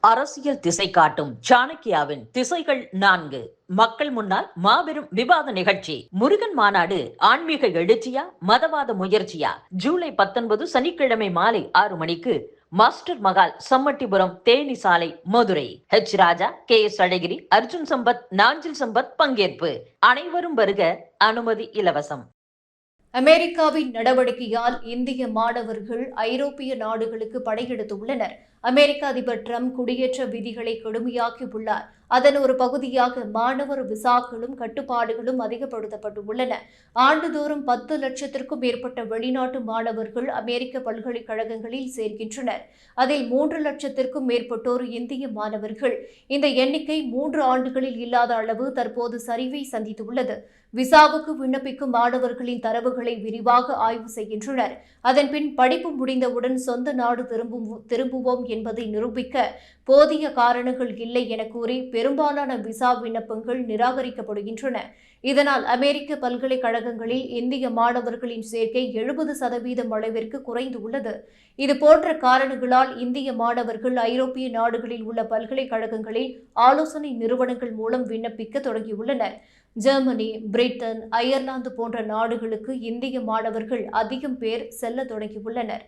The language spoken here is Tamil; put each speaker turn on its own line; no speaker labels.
அரசியல் திசை காட்டும் சாணக்கியாவின் திசைகள் 4 மக்கள் முன்னால் மாபெரும் விவாத நிகழ்ச்சி. முருகன் மாநாடு ஆன்மீக எழுச்சியா மதவாத முயற்சியா? ஜூலை 19 சனிக்கிழமை மாலை 6 மணிக்கு மாஸ்டர் மகால், சம்மட்டிபுரம், தேனி சாலை, மதுரை. ராஜா, KS அழகிரி, அர்ஜுன் சம்பத், நாஞ்சில் சம்பத் பங்கேற்பு. அனைவரும் வருக. அனுமதி இலவசம்.
அமெரிக்காவின் நடவடிக்கையால் இந்திய மாணவர்கள் ஐரோப்பிய நாடுகளுக்கு படையெடுத்துள்ளனர். அமெரிக்க அதிபர் டிரம்ப் குடியேற்ற விதிகளை கடுமையாக்கியுள்ளார். அதன் ஒரு பகுதியாக மாணவர் விசாக்களும் கட்டுப்பாடுகளும் அதிகப்படுத்தப்பட்டுள்ளன. ஆண்டுதோறும் 10 லட்சத்திற்கும் மேற்பட்ட வெளிநாட்டு மாணவர்கள் அமெரிக்க பல்கலைக்கழகங்களில் சேர்க்கின்றனர். அதில் 3 லட்சத்திற்கும் மேற்பட்டோர் இந்திய மாணவர்கள். இந்த எண்ணிக்கை 3 ஆண்டுகளில் இல்லாத அளவு தற்போது சரிவை சந்தித்துள்ளது. விசாவுக்கு விண்ணப்பிக்கும் மாணவர்களின் தரவுகளை விரிவாக ஆய்வு செய்கின்றனர். அதன்பின் படிப்பு முடிந்தவுடன் சொந்த நாடு திரும்புவோம் என்பதை நிரூபிக்க போதிய காரணங்கள் இல்லை என கூறி பெரும்பாலான விசா விண்ணப்பங்கள் நிராகரிக்கப்படுகின்றன. இதனால் அமெரிக்க பல்கலைக்கழகங்களில் இந்திய மாணவர்களின் சேர்க்கை 70% அளவிற்கு குறைந்துள்ளது. இதுபோன்ற காரணங்களால் இந்திய மாணவர்கள் ஐரோப்பிய நாடுகளில் உள்ள பல்கலைக்கழகங்களில் ஆலோசனை நிறுவனங்கள் மூலம் விண்ணப்பிக்க தொடங்கியுள்ளனர். ஜெர்மனி, பிரிட்டன், அயர்லாந்து போன்ற நாடுகளுக்கு இந்திய மாணவர்கள் அதிகம் பேர் செல்ல தொடங்கியுள்ளனர்.